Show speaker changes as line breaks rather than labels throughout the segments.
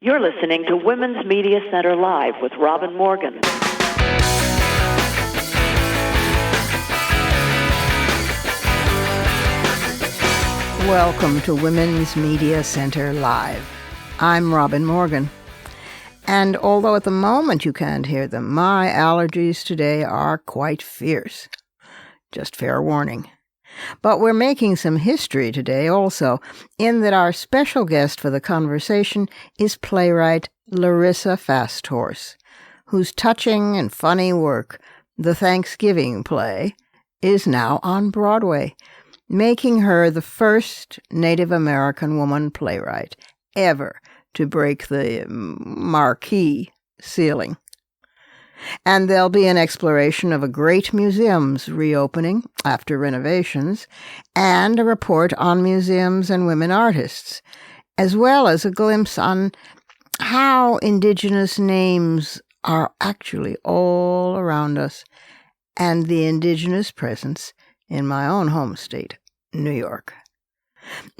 You're listening to Women's Media Center Live with Robin Morgan.
Welcome to Women's Media Center Live. I'm Robin Morgan. And although at the moment you can't hear them, my allergies today are quite fierce. Just fair warning. But we're making some history today also, in that our special guest for the conversation is playwright Larissa FastHorse, whose touching and funny work, The Thanksgiving Play, is now on Broadway, making her the first Native American woman playwright ever to break the marquee ceiling. And there'll be an exploration of a great museum's reopening after renovations, and a report on museums and women artists, as well as a glimpse on how Indigenous names are actually all around us, and the Indigenous presence in my own home state, New York.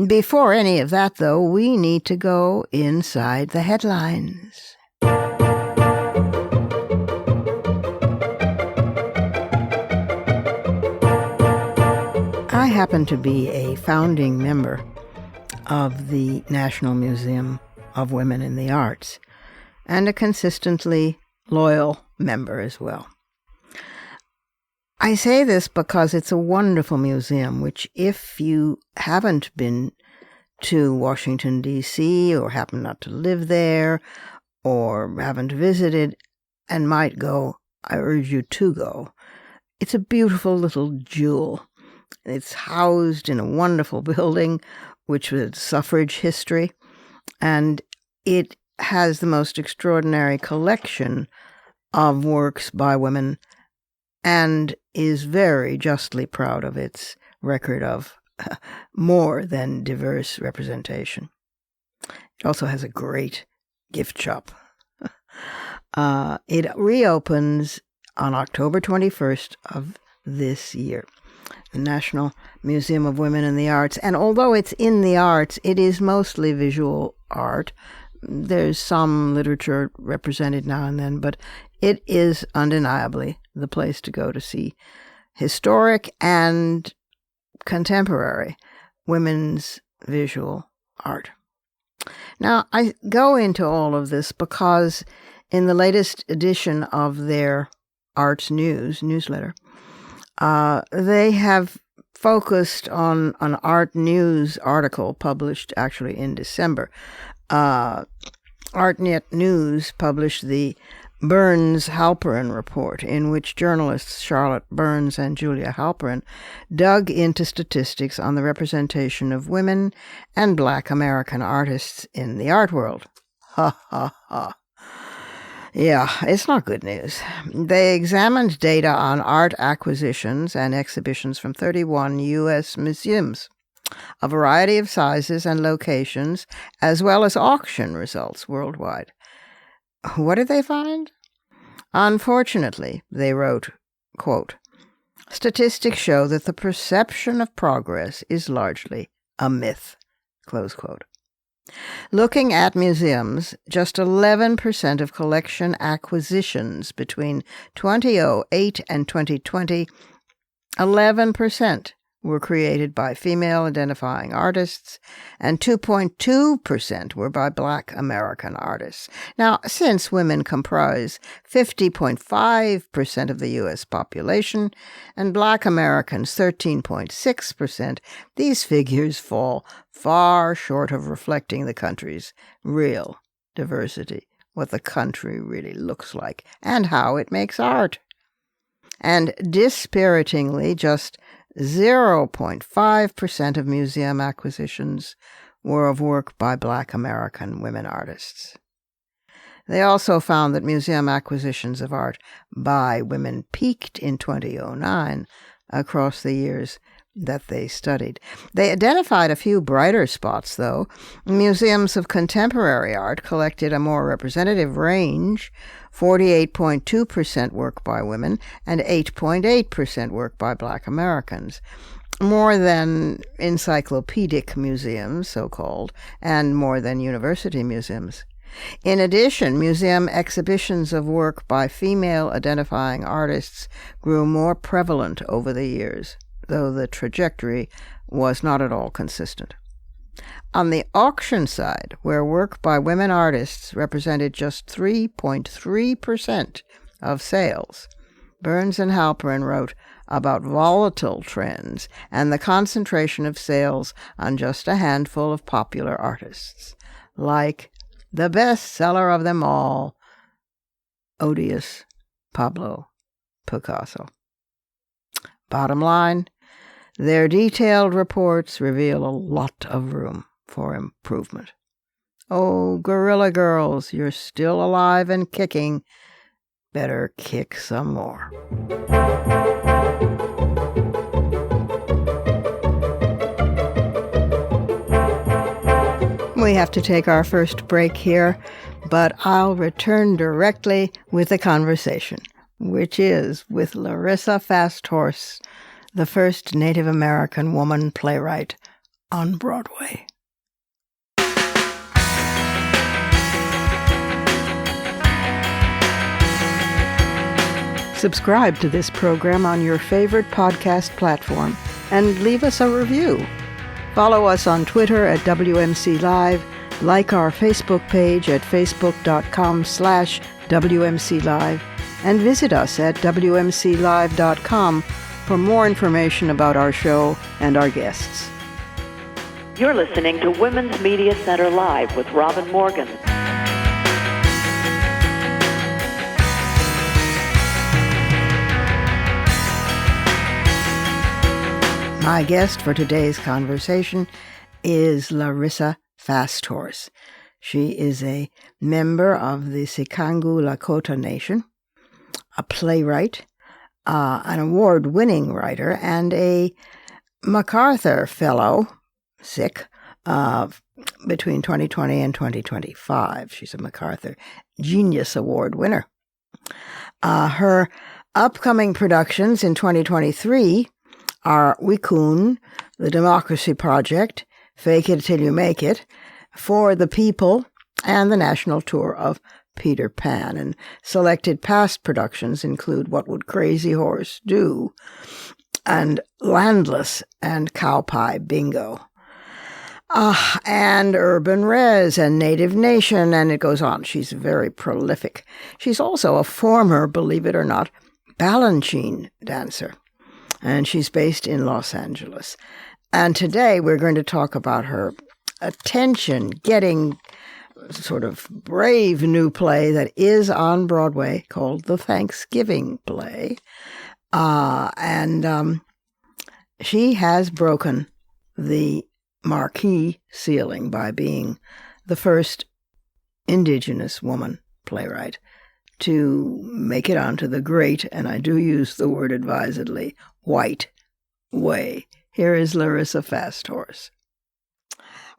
Before any of that, though, we need to go inside the headlines. I happen to be a founding member of the National Museum of Women in the Arts, and a consistently loyal member as well. I say this because it's a wonderful museum, which if you haven't been to Washington, D.C., or happen not to live there, or haven't visited and might go, I urge you to go. It's a beautiful little jewel. It's housed in a wonderful building, which was suffrage history, and it has the most extraordinary collection of works by women, and is very justly proud of its record of more than diverse representation. It also has a great gift shop. It reopens on October 21st of this year, the National Museum of Women in the Arts. And although it's in the arts, it is mostly visual art. There's some literature represented now and then, but it is undeniably the place to go to see historic and contemporary women's visual art. Now, I go into all of this because in the latest edition of their Arts News newsletter, they have focused on an art news article published actually in December. ArtNet News published the Burns-Halperin report, in which journalists Charlotte Burns and Julia Halperin dug into statistics on the representation of women and Black American artists in the art world. Ha ha ha. Yeah, it's not good news. They examined data on art acquisitions and exhibitions from 31 U.S. museums, a variety of sizes and locations, as well as auction results worldwide. What did they find? Unfortunately, they wrote, quote, "Statistics show that the perception of progress is largely a myth," close quote. Looking at museums, just 11% of collection acquisitions between 2008 and 2020, 11% were created by female-identifying artists, and 2.2% were by Black American artists. Now, since women comprise 50.5% of the U.S. population, and Black Americans 13.6%, these figures fall far short of reflecting the country's real diversity, what the country really looks like, and how it makes art. And dispiritingly, just 0.5% of museum acquisitions were of work by Black American women artists. They also found that museum acquisitions of art by women peaked in 2009 across the years that they studied. They identified a few brighter spots, though. Museums of contemporary art collected a more representative range, 48.2% work by women and 8.8% work by Black Americans, more than encyclopedic museums, so-called, and more than university museums. In addition, museum exhibitions of work by female identifying artists grew more prevalent over the years, though the trajectory was not at all consistent. On the auction side, where work by women artists represented just 3.3% of sales, Burns and Halperin wrote about volatile trends and the concentration of sales on just a handful of popular artists, like the bestseller of them all, odious Pablo Picasso. Bottom line, their detailed reports reveal a lot of room for improvement. Oh, Guerrilla Girls, you're still alive and kicking. Better kick some more. We have to take our first break here, but I'll return directly with the conversation, which is with Larissa FastHorse, the first Native American woman playwright on Broadway. Subscribe to this program on your favorite podcast platform and leave us a review. Follow us on Twitter at WMC Live, like our Facebook page at facebook.com/WMC Live, and visit us at WMCLive.com for more information about our show and our guests.
You're listening to Women's Media Center Live with Robin Morgan.
My guest for today's conversation is Larissa FastHorse. She is a member of the Sikangu Lakota Nation, a playwright, an award-winning writer, and a MacArthur Fellow, between 2020 and 2025. She's a MacArthur Genius Award winner. Her upcoming productions in 2023 are Wikun, The Democracy Project, Fake It Till You Make It, For the People, and the national tour of Peter Pan. And selected past productions include What Would Crazy Horse Do? And Landless and Cowpie Bingo. And Urban Res and Native Nation, and it goes on. She's very prolific. She's also a former, believe it or not, Balanchine dancer. And she's based in Los Angeles. And today we're going to talk about her attention-getting, sort of brave new play that is on Broadway called The Thanksgiving Play. She has broken the marquee ceiling by being the first Indigenous woman playwright to make it onto the great, and I do use the word advisedly, white way. Here is Larissa FastHorse.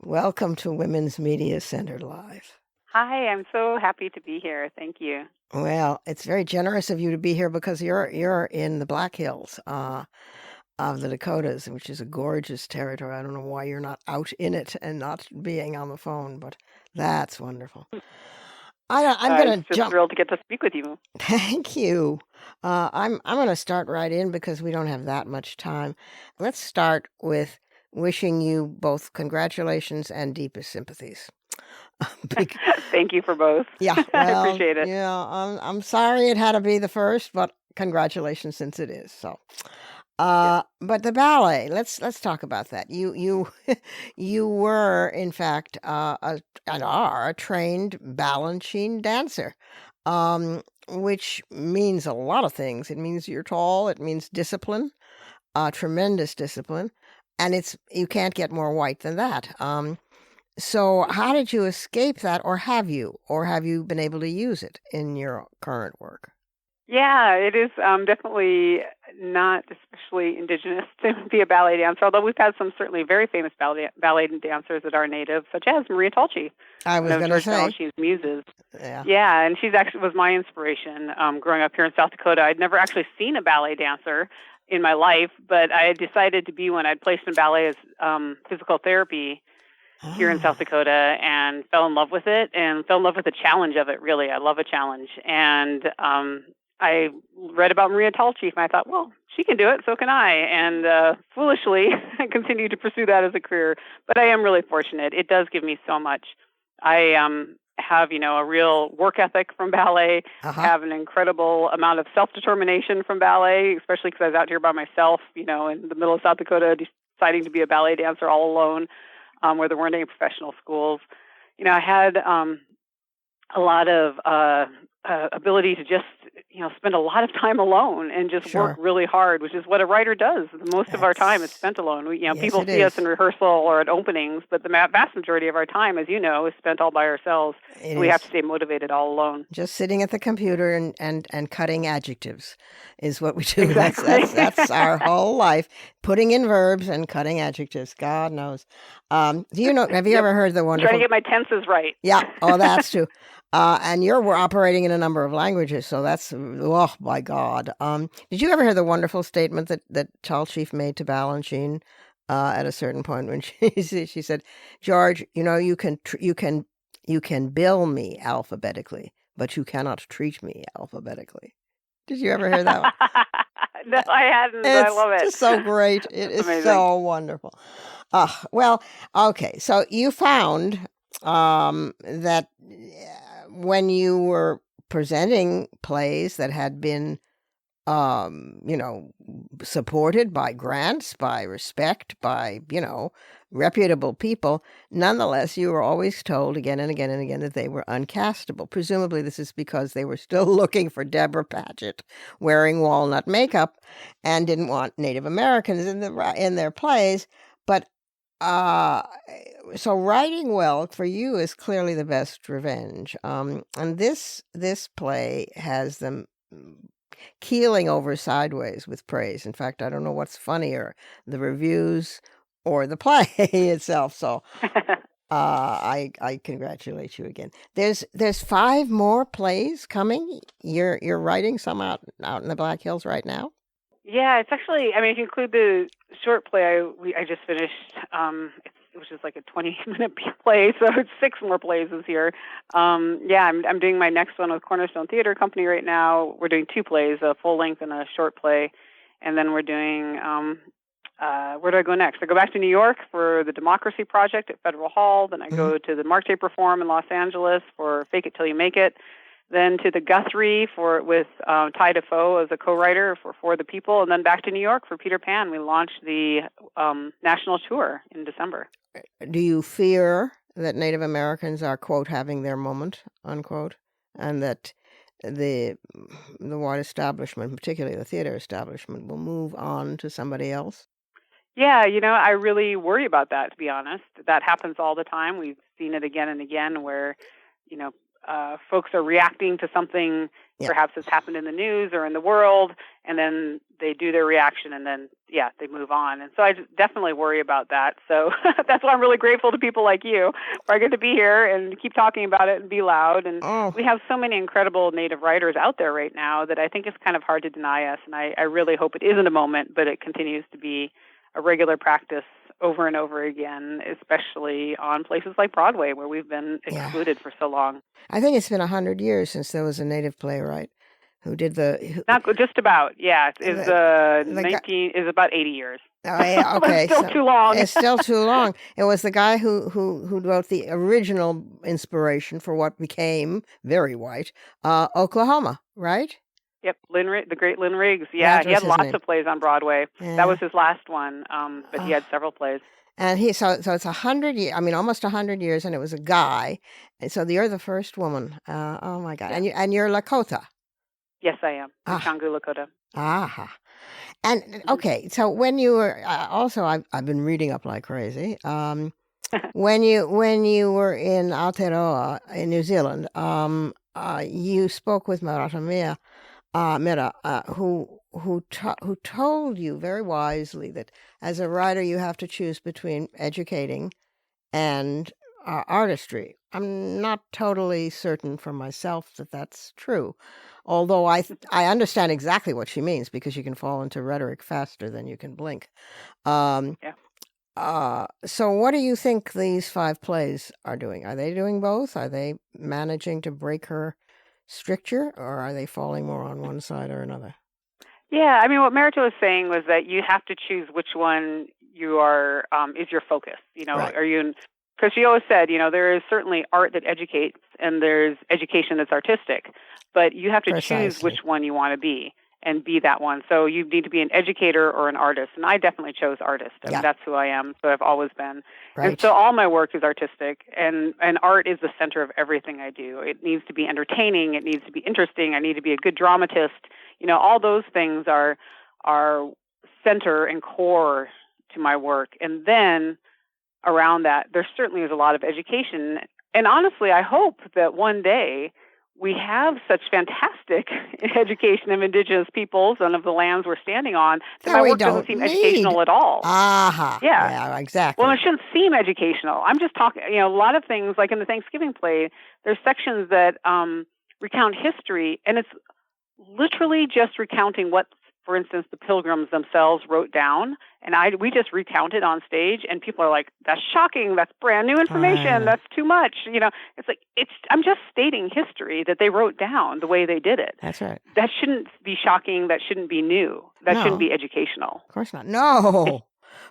Welcome to Women's Media Center Live.
Hi, I'm so happy to be here. Thank you.
Well, it's very generous of you to be here because you're in the Black Hills of the Dakotas, which is a gorgeous territory. I don't know why you're not out in it and not being on the phone, but that's wonderful. I'm going to jump.
Thrilled to get to speak with you.
Thank you. I'm going to start right in because we don't have that much time. Let's start with wishing you both congratulations and deepest sympathies.
Thank you for both.
Yeah, well,
I appreciate it.
Yeah, I'm sorry it had to be the first, but congratulations since it is. So, but the ballet. Let's talk about that. You were in fact a trained Balanchine dancer, which means a lot of things. It means you're tall. It means discipline, tremendous discipline, and you can't get more white than that. So how did you escape that, or have you been able to use it in your current work?
Yeah, it is definitely not especially Indigenous to be a ballet dancer, although we've had some certainly very famous ballet dancers that are Native, such as Maria Tolci.
I was going to say.
She's muses.
Yeah,
and she's actually was my inspiration growing up here in South Dakota. I'd never actually seen a ballet dancer in my life, but I had decided to be one. I'd placed in ballet as physical therapy here in South Dakota and fell in love with it and fell in love with the challenge of it, really. I love a challenge. And I read about Maria Tallchief, and I thought, well, she can do it, so can I. And foolishly, I continue to pursue that as a career. But I am really fortunate. It does give me so much. I have, a real work ethic from ballet. I have an incredible amount of self-determination from ballet, especially because I was out here by myself, in the middle of South Dakota, deciding to be a ballet dancer all alone, where there weren't any professional schools. I had a lot of ability to just, spend a lot of time alone and just work really hard, which is what a writer does. Most of our time is spent alone. People see us in rehearsal or at openings, but the vast majority of our time, as you know, is spent all by ourselves. We have to stay motivated all alone.
Just sitting at the computer and cutting adjectives is what we do.
Exactly.
That's our whole life, putting in verbs and cutting adjectives. God knows. Have you ever heard the wonderful...
Trying to get my tenses right.
Yeah. Oh, that's true. And we're operating in a number of languages, so that's, oh my God. Did you ever hear the wonderful statement that Tallchief made to Balanchine at a certain point when she said, "George, you can bill me alphabetically, but you cannot treat me alphabetically." Did you ever hear that one?
No, I hadn't. I love it.
It's so great. It is
amazing.
So wonderful. Well, okay. So you found that when you were presenting plays that had been, supported by grants, by respect, by, reputable people, nonetheless, you were always told again and again and again that they were uncastable. Presumably, this is because they were still looking for Deborah Paget wearing walnut makeup and didn't want Native Americans in their plays. But so writing well for you is clearly the best revenge. And this play has them keeling over sideways with praise. In fact, I don't know what's funnier, the reviews or the play itself. So I congratulate you again. There's 5 more plays coming. You're writing some out in the Black Hills right now?
Yeah, it's actually, if you include the short play I just finished, which is like a 20-minute play, so it's 6 more plays this year. I'm doing my next one with Cornerstone Theater Company right now. We're doing 2 plays, a full length and a short play, and then we're doing, where do I go next? I go back to New York for the Democracy Project at Federal Hall, then I go to the Mark Taper Forum in Los Angeles for Fake It Till You Make It, then to the Guthrie with Ty Defoe as a co-writer for the People, and then back to New York for Peter Pan. We launched the national tour in December.
Do you fear that Native Americans are, quote, having their moment, unquote, and that the white establishment, particularly the theater establishment, will move on to somebody else?
Yeah, I really worry about that, to be honest. That happens all the time. We've seen it again and again where, folks are reacting to something perhaps that's happened in the news or in the world, and then they do their reaction, and then, they move on. And so I definitely worry about that. So that's why I'm really grateful to people like you, where I get to be here and keep talking about it and be loud. And we have so many incredible Native writers out there right now that I think it's kind of hard to deny us. And I really hope it isn't a moment, but it continues to be a regular practice over and over again, especially on places like Broadway, where we've been excluded for so long.
I think it's been 100 years since there was a Native playwright who did
Not just about, is about 80 years.
Oh, yeah, okay.
It's still too long.
It's still too long. It was the guy who wrote the original inspiration for what became very white, Oklahoma, right?
Yep, the great Lynn Riggs. Yeah, he had lots of plays on Broadway.
Yeah.
That was his last one, but he had several plays.
And so it's 100 years. Almost 100 years, and it was a guy. And so you're the first woman. Oh my God!
Yeah.
And you're Lakota.
Yes, I am. Shangu Lakota.
Aha. And okay, so when you were also, I've been reading up like crazy. When you were in Aotearoa in New Zealand, you spoke with Mira, who told you very wisely that as a writer you have to choose between educating and artistry. I'm not totally certain for myself that that's true, although I understand exactly what she means, because you can fall into rhetoric faster than you can blink. So what do you think these 5 plays are doing? Are they doing both? Are they managing to break her stricture, or are they falling more on one side or another?
Yeah, I mean, what Marito was saying was that you have to choose which one you are is your focus.
Right.
Are you? Because she always said, there is certainly art that educates, and there's education that's artistic, but you have to choose
Precisely.
which one you want to be and be that one. So you need to be an educator or an artist, and I definitely chose artist. I mean, that's who I am. So I've always been.
Right.
And so all my work is artistic, and art is the center of everything I do. It needs to be entertaining. It needs to be interesting. I need to be a good dramatist. All those things are center and core to my work. And then around that, there certainly is a lot of education. And honestly, I hope that one day we have such fantastic education of Indigenous peoples and of the lands we're standing on that my work doesn't seem educational at all.
Yeah, exactly.
Well, it shouldn't seem educational. I'm just talking, a lot of things, like in the Thanksgiving play, there's sections that recount history, and it's literally just recounting what, for instance, the Pilgrims themselves wrote down, and we just recounted on stage, and people are like, "That's shocking! That's brand new information! That's too much!" It's like I'm just stating history that they wrote down the way they did it.
That's right.
That shouldn't be shocking. That shouldn't be new. That shouldn't be educational.
Of course not. No.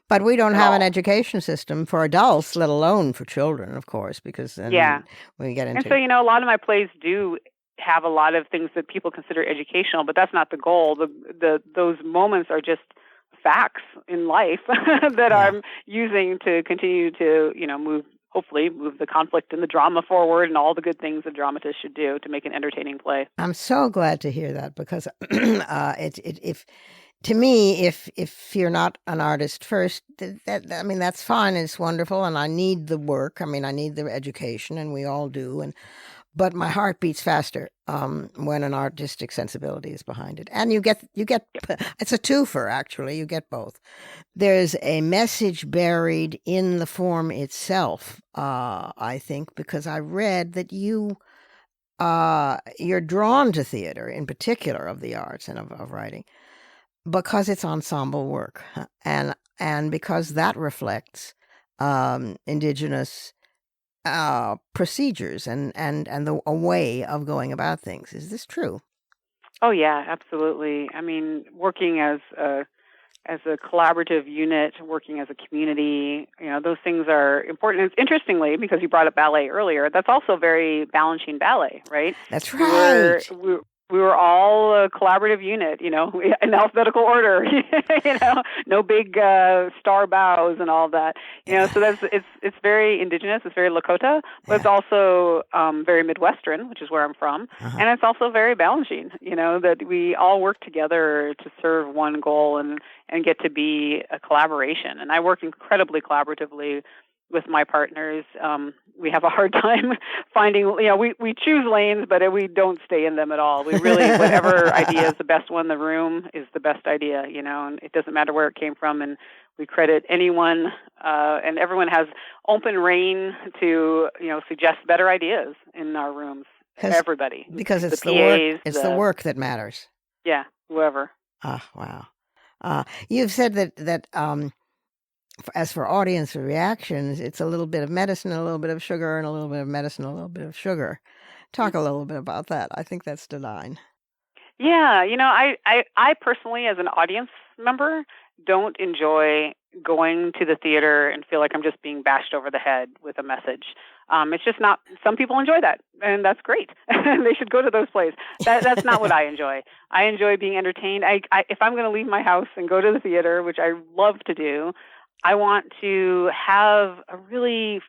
But we don't have an education system for adults, let alone for children, of course, because then we get into...
And so, a lot of my plays do have a lot of things that people consider educational, but that's not the goal. Those moments are just facts in life that I'm using to continue to, hopefully move the conflict and the drama forward and all the good things a dramatist should do to make an entertaining play.
I'm so glad to hear that, because to me, if you're not an artist first, that's fine. It's wonderful, and I need the work. I need the education, and we all do. But my heart beats faster when an artistic sensibility is behind it, and you get it's a twofer, actually. You get both. There's a message buried in the form itself, I think, because I read that you're drawn to theater, in particular of the arts and of writing, because it's ensemble work, and because that reflects Indigenous procedures and a way of going about things. Is this true?
Oh yeah, absolutely. Working as a collaborative unit, working as a community, those things are important. And interestingly, because you brought up ballet earlier, that's also very Balanchine ballet, right?
That's right.
We were all a collaborative unit, in alphabetical order, no big star bows and all that, so it's very Indigenous, it's very Lakota, but it's also very Midwestern, which is where I'm from, and it's also very Balanchine, that we all work together to serve one goal and get to be a collaboration. And I work incredibly collaboratively with my partners. We have a hard time finding, we choose lanes, but we don't stay in them at all. We really, whatever idea is the best one in the room is the best idea, and it doesn't matter where it came from. And we credit anyone, and everyone has open rein to, suggest better ideas in our rooms. Everybody.
Because it's the work. It's the work that matters.
Yeah, whoever.
Wow. You've said that as for audience reactions, it's a little bit of medicine, a little bit of sugar, and a little bit of medicine, a little bit of sugar. Talk a little bit about that. I think that's divine.
Yeah, I personally, as an audience member, don't enjoy going to the theater and feel like I'm just being bashed over the head with a message. It's just not, some people enjoy that, and that's great. They should go to those plays. That's not what I enjoy. I enjoy being entertained. If I'm going to leave my house and go to the theater, which I love to do, I want to have a really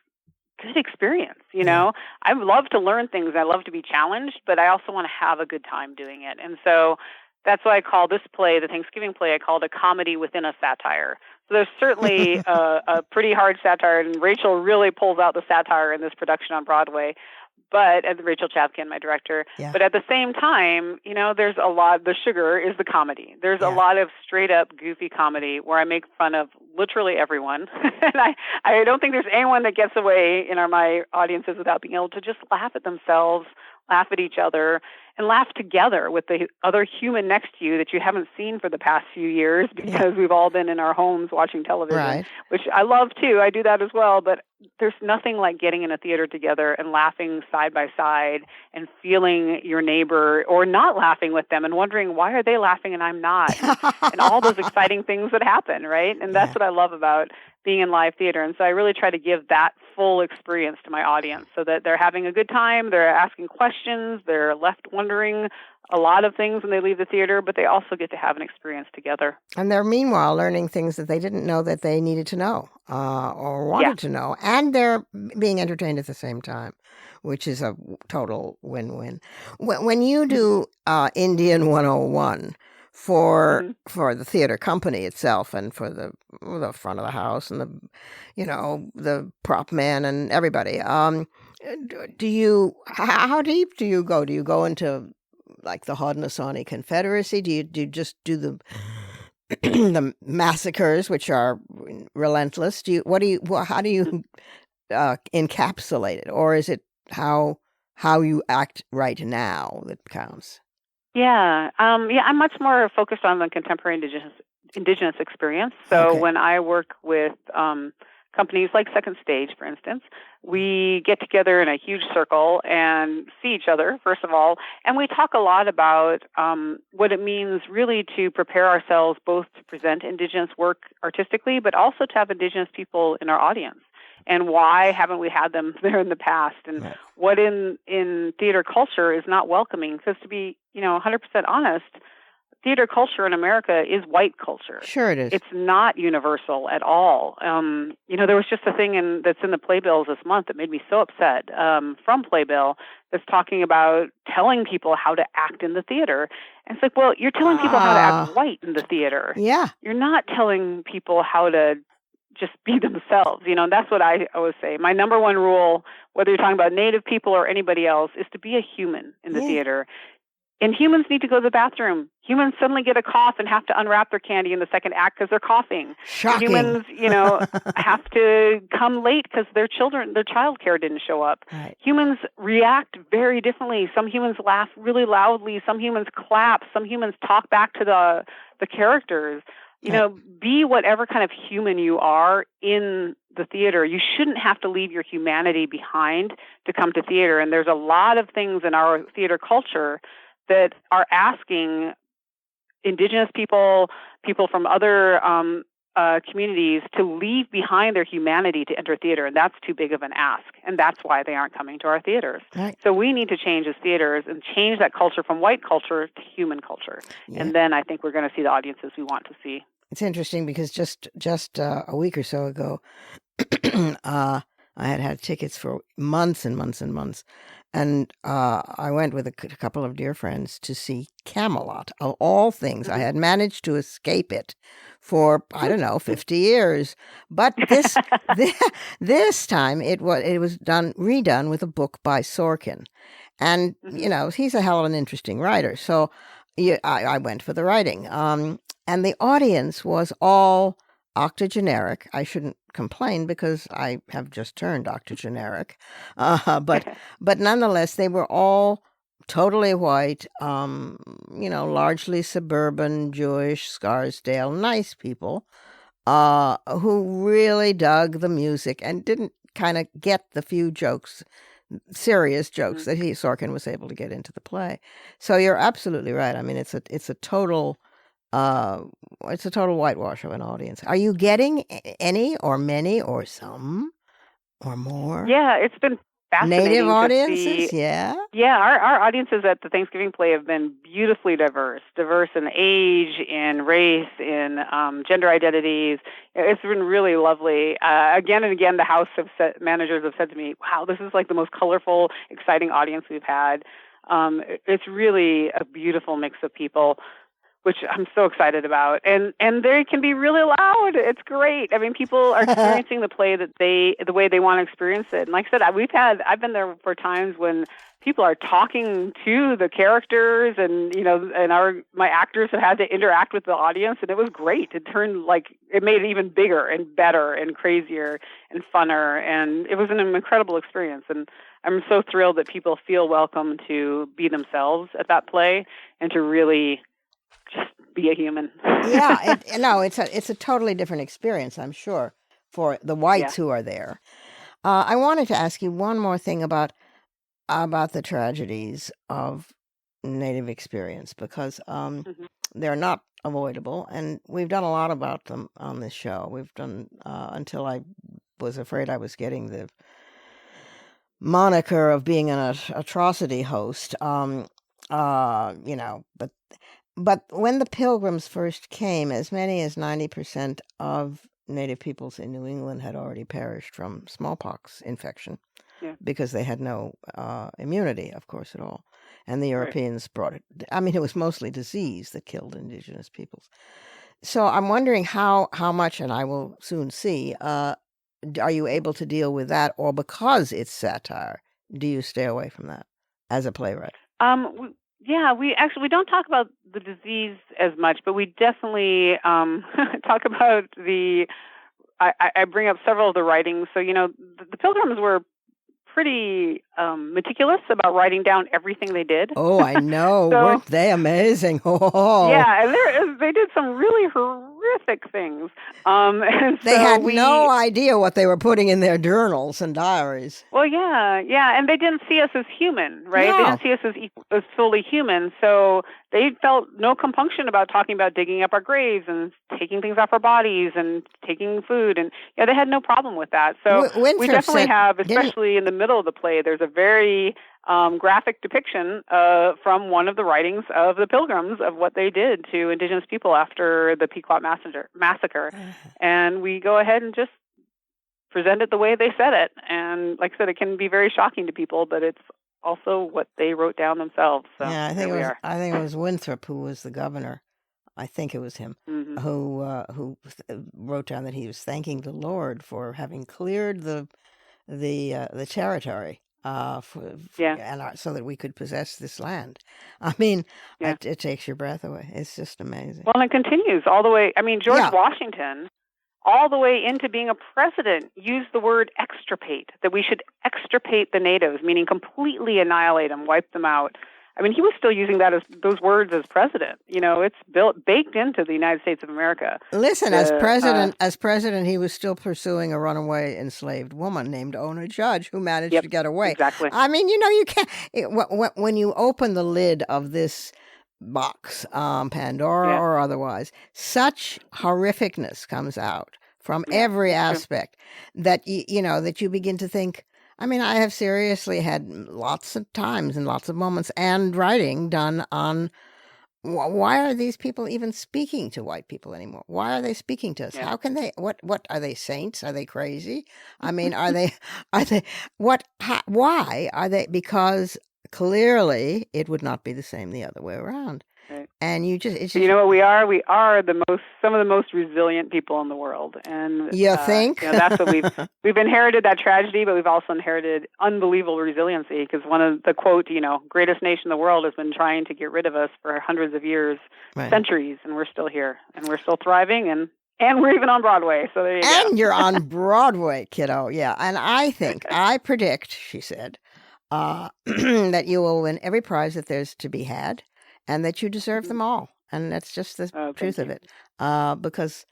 good experience. I love to learn things. I love to be challenged, but I also want to have a good time doing it. And so that's why I call this play, the Thanksgiving play, I called a comedy within a satire. So there's certainly a pretty hard satire, and Rachel really pulls out the satire in this production on Broadway. But Rachel Chapkin, my director. Yeah. But at the same time, there's a lot. The sugar is the comedy. There's a lot of straight up goofy comedy where I make fun of literally everyone, and I don't think there's anyone that gets away in my audiences without being able to just laugh at themselves, laugh at each other, and laugh together with the other human next to you that you haven't seen for the past few years because we've all been in our homes watching television, which I love too. I do that as well, but there's nothing like getting in a theater together and laughing side by side and feeling your neighbor or not laughing with them and wondering, why are they laughing and I'm not? And all those exciting things that happen, right? And that's what I love about being in live theater. And so I really try to give that full experience to my audience so that they're having a good time, they're asking questions, they're left wondering a lot of things when they leave the theater, but they also get to have an experience together.
And they're meanwhile learning things that they didn't know that they needed to know or wanted to know. And they're being entertained at the same time, which is a total win-win. When you do Indian 101 for the theater company itself and for the front of the house and the prop man and everybody, how deep do you go? Do you go into like the Haudenosaunee Confederacy? Do you just do the the massacres, which are relentless? How do you encapsulate it, or is it how you act right now that counts?
I'm much more focused on the contemporary indigenous experience. So when I work with companies like Second Stage, for instance, we get together in a huge circle and see each other, first of all, and we talk a lot about what it means really to prepare ourselves both to present Indigenous work artistically, but also to have Indigenous people in our audience. And why haven't we had them there in the past? And what in theater culture is not welcoming? Because to be 100% honest, theater culture in America is white culture.
Sure it is.
It's not universal at all. There was just a thing that's in the playbills this month that made me so upset from Playbill that's talking about telling people how to act in the theater. And it's like, well, you're telling people how to act white in the theater.
Yeah.
You're not telling people how to just be themselves. That's what I always say. My number one rule, whether you're talking about Native people or anybody else, is to be a human in the theater. And humans need to go to the bathroom. Humans suddenly get a cough and have to unwrap their candy in the second act because they're coughing.
Shocking.
Humans, have to come late because their child care didn't show up.
Right.
Humans react very differently. Some humans laugh really loudly. Some humans clap. Some humans talk back to the characters. Be whatever kind of human you are in the theater. You shouldn't have to leave your humanity behind to come to theater. And there's a lot of things in our theater culture that are asking Indigenous people from other communities to leave behind their humanity to enter theater, and that's too big of an ask, and that's why they aren't coming to our theaters.
Right.
So we need to change as theaters and change that culture from white culture to human culture, and then I think we're going to see the audiences we want to see.
It's interesting because just a week or so ago, I had tickets for months and months and months. And I went with a couple of dear friends to see Camelot. Of all things, I had managed to escape it for, 50 years. But this time it was redone with a book by Sorkin. And, he's a hell of an interesting writer. So I went for the writing. And the audience was all octogenaric. I shouldn't complain because I have just turned octogenaric. But nonetheless, they were all totally white, largely suburban, Jewish, Scarsdale, nice people who really dug the music and didn't kind of get the few serious jokes that Sorkin was able to get into the play. So you're absolutely right. I mean, it's a total whitewash of an audience. Are you getting any or many or some or more?
Yeah, it's been fascinating.
Native audiences,
Yeah, our audiences at the Thanksgiving play have been beautifully diverse in age, in race, in gender identities. It's been really lovely. Again and again, the house managers have said to me, wow, this is like the most colorful, exciting audience we've had. It's really a beautiful mix of people, which I'm so excited about. And they can be really loud. It's great. I mean, people are experiencing the play the way they want to experience it. And like I said, I've been there for times when people are talking to the characters and my actors have had to interact with the audience, and it was great. It made it even bigger and better and crazier and funner. And it was an incredible experience. And I'm so thrilled that people feel welcome to be themselves at that play and to really just be a human.
Yeah, it's a totally different experience, I'm sure, for the whites who are there. I wanted to ask you one more thing about the tragedies of Native experience, because they're not avoidable, and we've done a lot about them on this show. We've done until I was afraid I was getting the moniker of being an atrocity host. But when the Pilgrims first came, as many as 90% of Native peoples in New England had already perished from smallpox infection because they had no immunity, of course, at all. And the Europeans brought it. I mean, it was mostly disease that killed Indigenous peoples. So I'm wondering how much, and I will soon see, are you able to deal with that, or because it's satire, do you stay away from that as a playwright?
We don't talk about the disease as much, but we definitely talk about I bring up several of the writings. So, the Pilgrims were pretty meticulous about writing down everything they did.
Oh, I know. Weren't they amazing? Oh.
Yeah, and they did some really horrific things. And
they had no idea what they were putting in their journals and diaries.
Well, yeah, and they didn't see us as human, right?
No.
They didn't see us as fully human, so they felt no compunction about talking about digging up our graves and taking things off our bodies and taking food, and they had no problem with that. So we definitely have, especially in the middle of the play, there's a very graphic depiction from one of the writings of the Pilgrims of what they did to Indigenous people after the Pequot massacre. And we go ahead and just present it the way they said it. And like I said, it can be very shocking to people, but it's also what they wrote down themselves. So
yeah, I think it was Winthrop who was the governor. I think it was him who wrote down that he was thanking the Lord for having cleared the territory. So that we could possess this land. I mean, it takes your breath away. It's just amazing.
Well, and it continues all the way. I mean, George Washington, all the way into being a president, used the word extirpate, that we should extirpate the natives, meaning completely annihilate them, wipe them out. I mean, he was still using those words as president. It's baked into the United States of America.
Listen, as president, he was still pursuing a runaway enslaved woman named Ona Judge, who managed to get away.
Exactly.
I mean, you can't. When you open the lid of this box, Pandora or otherwise, such horrificness comes out from every aspect that that you begin to think. I mean, I have seriously had lots of times and lots of moments and writing done on why are these people even speaking to white people anymore? Why are they speaking to us? How can they? What are they, saints? Are they crazy? I mean, why are they? Because clearly it would not be the same the other way around.
Right.
And it's just,
you know what we are? We are some of the most resilient people in the world. And
you think?
That's what we've inherited, that tragedy, but we've also inherited unbelievable resiliency, because one of the quote, greatest nation in the world has been trying to get rid of us for hundreds of years, centuries, and we're still here and we're still thriving and we're even on Broadway. So there you go.
And you're on Broadway, kiddo. Yeah. And I predict, she said, that you will win every prize that there's to be had. And that you deserve them all, and that's just the truth of it. Because,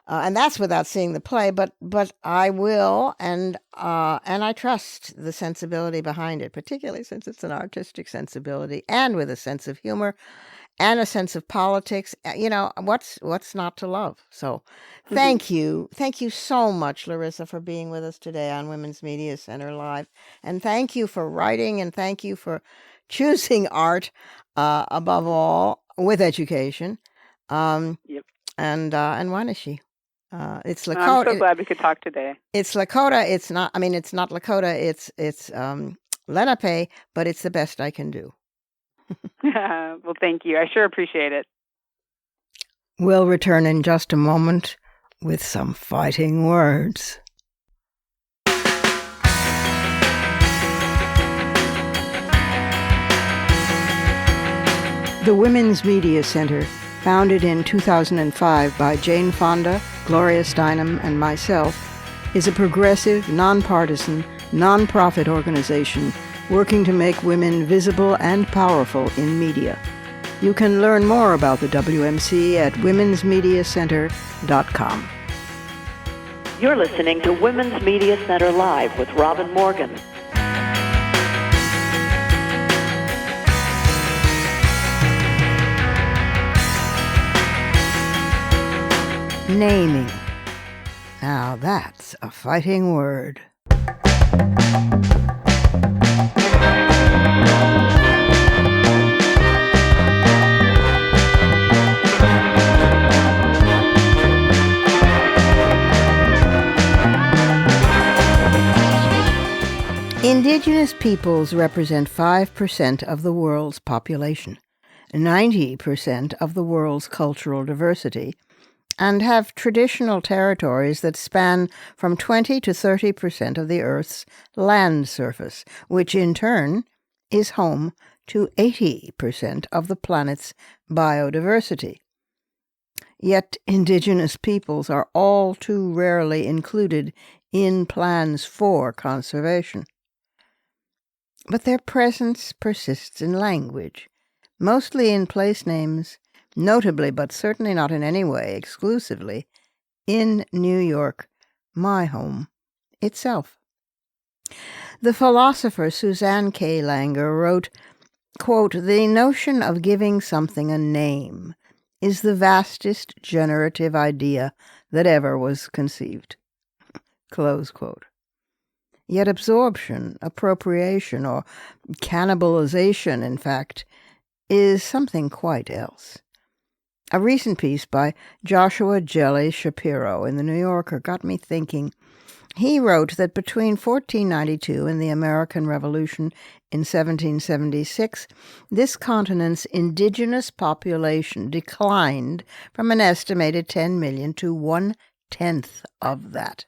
and that's without seeing the play. But I will, and I trust the sensibility behind it, particularly since it's an artistic sensibility, and with a sense of humor, and a sense of politics. What's not to love? So, thank you so much, Larissa, for being with us today on Women's Media Center Live, and thank you for writing, and thank you for choosing art. Above all, with education. And Wanishi. It's Lakota.
I'm so glad we could talk today.
It's Lakota. It's not Lakota. It's Lenape, but it's the best I can do.
Well, thank you. I sure appreciate it.
We'll return in just a moment with some fighting words. The Women's Media Center, founded in 2005 by Jane Fonda, Gloria Steinem, and myself, is a progressive, nonpartisan, nonprofit organization working to make women visible and powerful in media. You can learn more about the WMC at womensmediacenter.com.
You're listening to Women's Media Center Live with Robin Morgan.
Naming. Now that's a fighting word. Indigenous peoples represent 5% of the world's population, 90% of the world's cultural diversity, and have traditional territories that span from 20 to 30% of the Earth's land surface, which in turn is home to 80% of the planet's biodiversity. Yet Indigenous peoples are all too rarely included in plans for conservation. But their presence persists in language, mostly in place names, notably, but certainly not in any way exclusively, in New York, my home itself. The philosopher Suzanne K. Langer wrote, quote, "The notion of giving something a name is the vastest generative idea that ever was conceived." Close quote. Yet absorption, appropriation, or cannibalization, in fact, is something quite else. A recent piece by Joshua Jelly Shapiro in The New Yorker got me thinking. He wrote that between 1492 and the American Revolution in 1776, this continent's indigenous population declined from an estimated 10 million to 1/10 of that.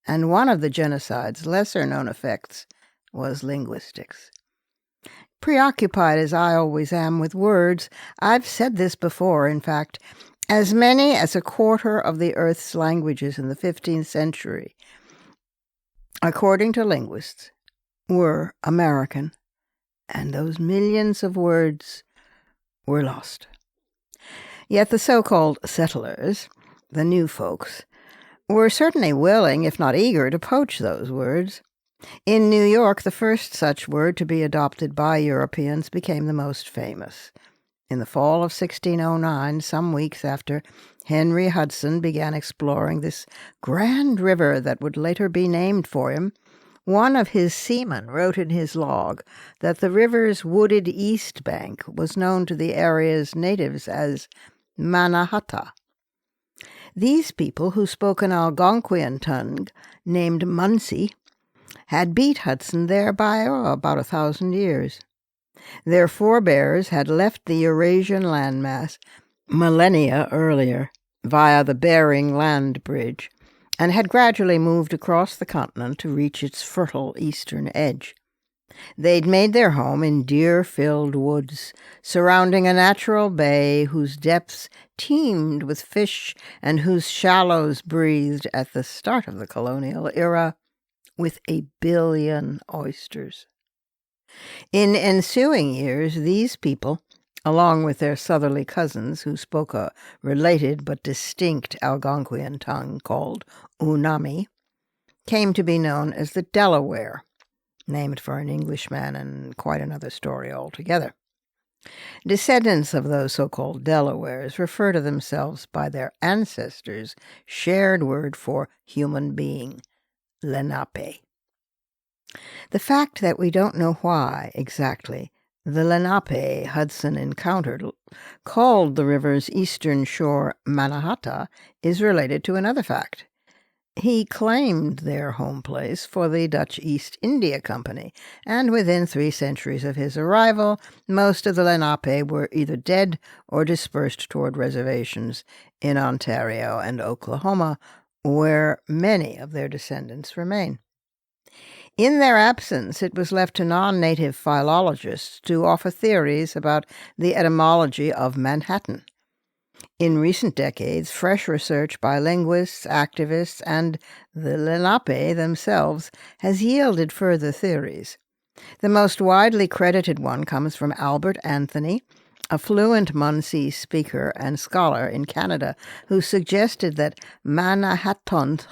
And one of the genocide's lesser-known effects was linguistics. Preoccupied as I always am with words, I've said this before, in fact, as many as a quarter of the Earth's languages in the 15th century, according to linguists, were American, and those millions of words were lost. Yet the so-called settlers, the new folks, were certainly willing, if not eager, to poach those words. In New York, the first such word to be adopted by Europeans became the most famous. In the fall of 1609, some weeks after Henry Hudson began exploring this grand river that would later be named for him, one of his seamen wrote in his log that the river's wooded east bank was known to the area's natives as Mannahatta. These people, who spoke an Algonquian tongue named Munsee, had beat Hudson there by about 1,000 years. Their forebears had left the Eurasian landmass millennia earlier via the Bering Land Bridge and had gradually moved across the continent to reach its fertile eastern edge. They'd made their home in deer-filled woods, surrounding a natural bay whose depths teemed with fish and whose shallows breathed, at the start of the colonial era, with 1 billion oysters. In ensuing years, these people, along with their southerly cousins who spoke a related but distinct Algonquian tongue called Unami, came to be known as the Delaware, named for an Englishman and quite another story altogether. Descendants of those so-called Delawares refer to themselves by their ancestors' shared word for human being, Lenape. The fact that we don't know why exactly the Lenape Hudson encountered called the river's eastern shore Mannahatta is related to another fact. He claimed their home place for the Dutch East India Company, and within 3 centuries of his arrival, most of the Lenape were either dead or dispersed toward reservations in Ontario and Oklahoma, where many of their descendants remain. In their absence, it was left to non-native philologists to offer theories about the etymology of Manhattan. In recent decades, fresh research by linguists, activists, and the Lenape themselves has yielded further theories. The most widely credited one comes from Albert Anthony, a fluent Munsee speaker and scholar in Canada, who suggested that Mannahattont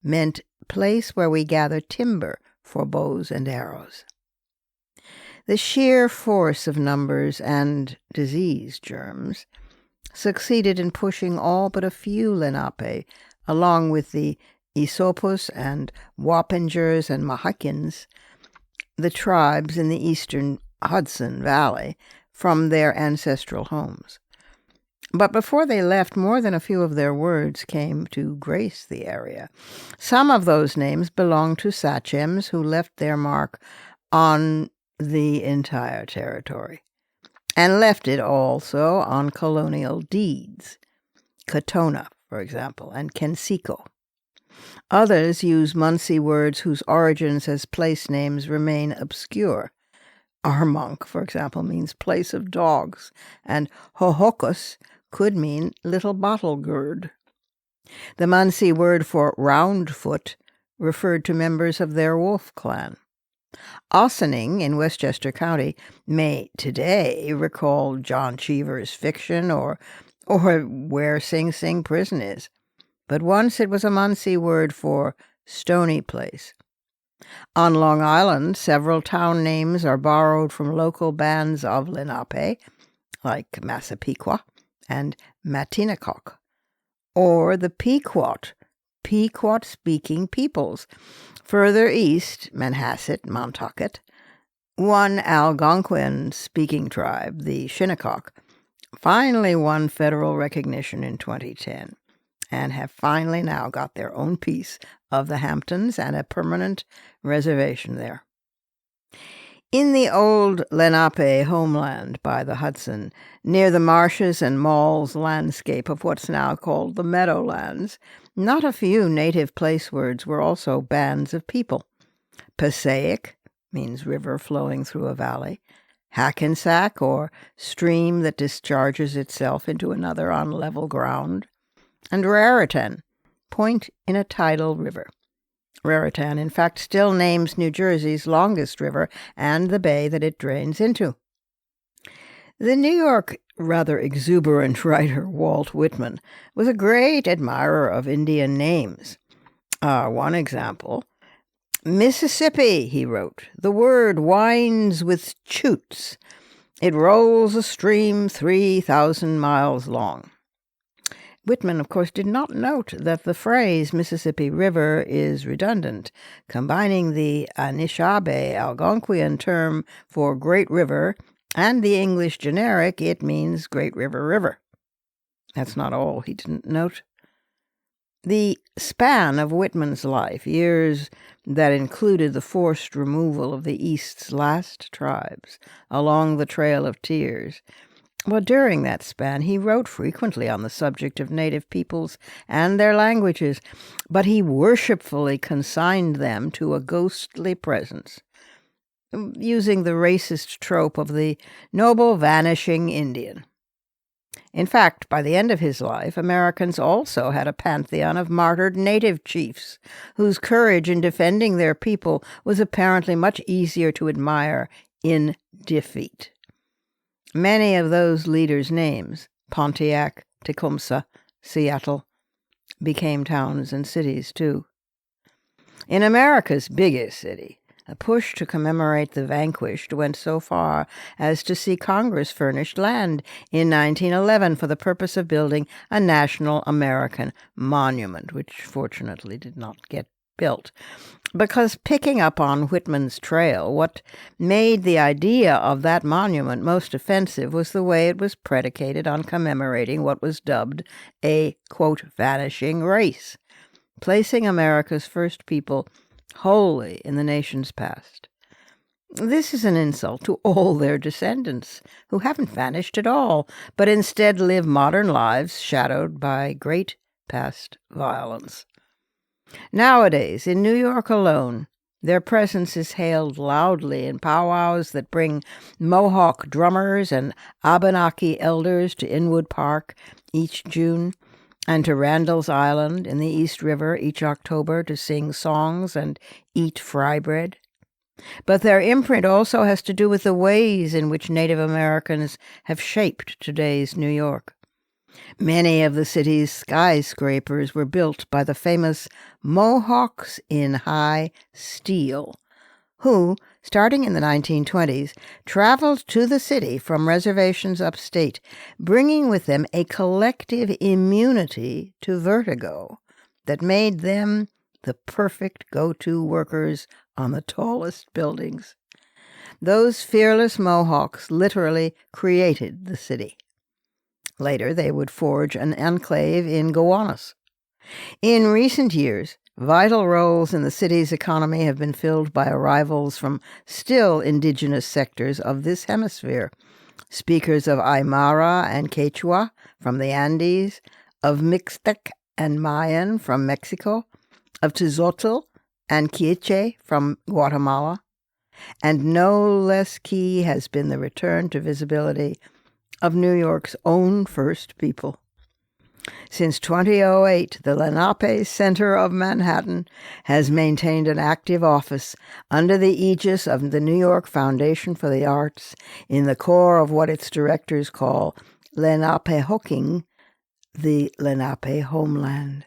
meant place where we gather timber for bows and arrows. The sheer force of numbers and disease germs succeeded in pushing all but a few Lenape, along with the Esopus and Wappingers and Mohicans, the tribes in the eastern Hudson Valley, from their ancestral homes. But before they left, more than a few of their words came to grace the area. Some of those names belonged to sachems who left their mark on the entire territory, and left it also on colonial deeds. Katona, for example, and Kensico. Others use Munsee words whose origins as place names remain obscure. Armonk, for example, means place of dogs, and Hohokus could mean little bottle gourd. The Munsee word for roundfoot referred to members of their wolf clan. Ossining in Westchester County may today recall John Cheever's fiction or where Sing Sing prison is, but once it was a Munsee word for stony place. On Long Island, several town names are borrowed from local bands of Lenape, like Massapequa and Matinacock, or the Pequot-speaking peoples. Further east, Manhasset, Montaukett, one Algonquin-speaking tribe, the Shinnecock, finally won federal recognition in 2010 and have finally now got their own piece of the Hamptons and a permanent reservation there. In the old Lenape homeland by the Hudson, near the marshes and malls landscape of what's now called the Meadowlands, not a few native place words were also bands of people. Passaic means river flowing through a valley. Hackensack, or stream that discharges itself into another on level ground. And Raritan, point in a tidal river. Raritan, in fact, still names New Jersey's longest river and the bay that it drains into. The New York rather exuberant writer Walt Whitman was a great admirer of Indian names. One example, Mississippi, he wrote, the word winds with chutes. It rolls a stream 3,000 miles long. Whitman, of course, did not note that the phrase Mississippi River is redundant, combining the Anishinaabe Algonquian term for Great River and the English generic, it means Great River River. That's not all he didn't note. The span of Whitman's life, years that included the forced removal of the East's last tribes along the Trail of Tears, well, during that span, he wrote frequently on the subject of native peoples and their languages, but he worshipfully consigned them to a ghostly presence, using the racist trope of the noble vanishing Indian. In fact, by the end of his life, Americans also had a pantheon of martyred native chiefs, whose courage in defending their people was apparently much easier to admire in defeat. Many of those leaders' names, Pontiac, Tecumseh, Seattle, became towns and cities too. In America's biggest city, a push to commemorate the vanquished went so far as to see Congress furnish land in 1911 for the purpose of building a national American monument, which fortunately did not get built. Because picking up on Whitman's trail, what made the idea of that monument most offensive was the way it was predicated on commemorating what was dubbed a, quote, vanishing race, placing America's first people wholly in the nation's past. This is an insult to all their descendants, who haven't vanished at all, but instead live modern lives shadowed by great past violence. Nowadays, in New York alone, Their presence is hailed loudly in powwows that bring Mohawk drummers and Abenaki elders to Inwood Park each June, and to Randall's Island in the East River each October to sing songs and eat fry bread. But their imprint also has to do with the ways in which Native Americans have shaped today's New York. Many of the city's skyscrapers were built by the famous Mohawks in high steel, who, starting in the 1920s, traveled to the city from reservations upstate, bringing with them a collective immunity to vertigo that made them the perfect go-to workers on the tallest buildings. Those fearless Mohawks literally created the city. Later, they would forge an enclave in Gowanus. In recent years, vital roles in the city's economy have been filled by arrivals from still indigenous sectors of this hemisphere, speakers of Aymara and Quechua from the Andes, of Mixtec and Mayan from Mexico, of Tezotl and Quiche from Guatemala, and no less key has been the return to visibility of New York's own First People. Since 2008, the Lenape Center of Manhattan has maintained an active office under the aegis of the New York Foundation for the Arts in the core of what its directors call Lenapehoking, the Lenape homeland.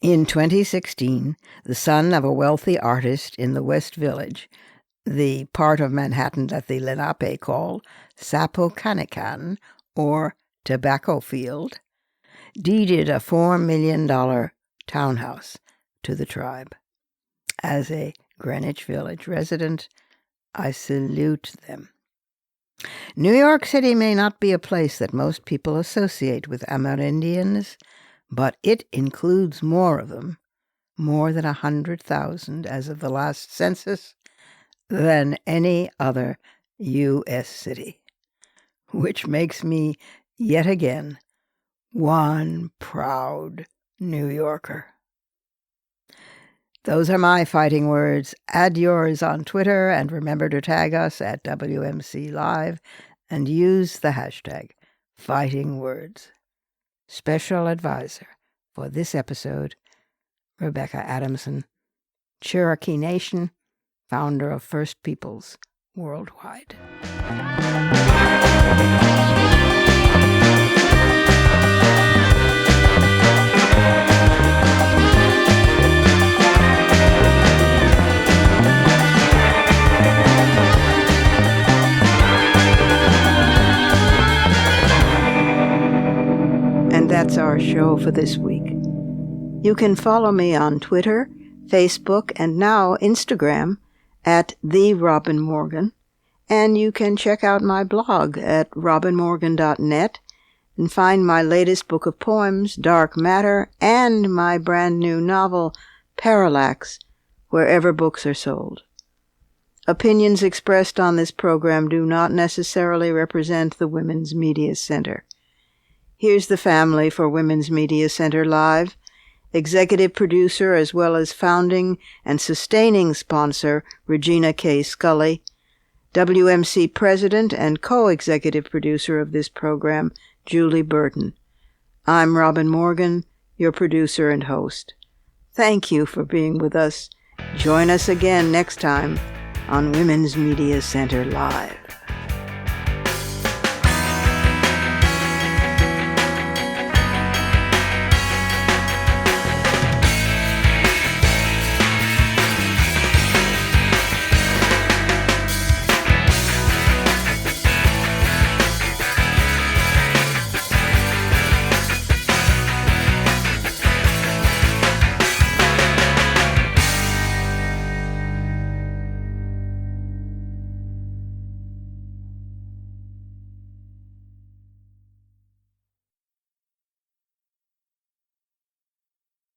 In 2016, the son of a wealthy artist in the West Village, the part of Manhattan that the Lenape call Sapokanikan, or Tobacco Field, deeded a $4 million townhouse to the tribe. As a Greenwich Village resident, I salute them. New York City may not be a place that most people associate with Amerindians, but it includes more of them, more than 100,000 as of the last census, than any other U.S. city, which makes me, yet again, one proud New Yorker. Those are my fighting words. Add yours on Twitter and remember to tag us at WMC Live and use the hashtag #FightingWords. Special advisor for this episode, Rebecca Adamson, Cherokee Nation, founder of First Peoples Worldwide. And that's our show for this week. You can follow me on Twitter, Facebook, and now Instagram at The Robin Morgan, and you can check out my blog at robinmorgan.net and find my latest book of poems, Dark Matter, and my brand new novel, Parallax, wherever books are sold. Opinions expressed on this program do not necessarily represent the Women's Media Center. Here's the family for Women's Media Center Live. Executive producer as well as founding and sustaining sponsor Regina K. Scully, WMC president and co-executive producer of this program, Julie Burton. I'm Robin Morgan, your producer and host. Thank you for being with us. Join us again next time on Women's Media Center Live.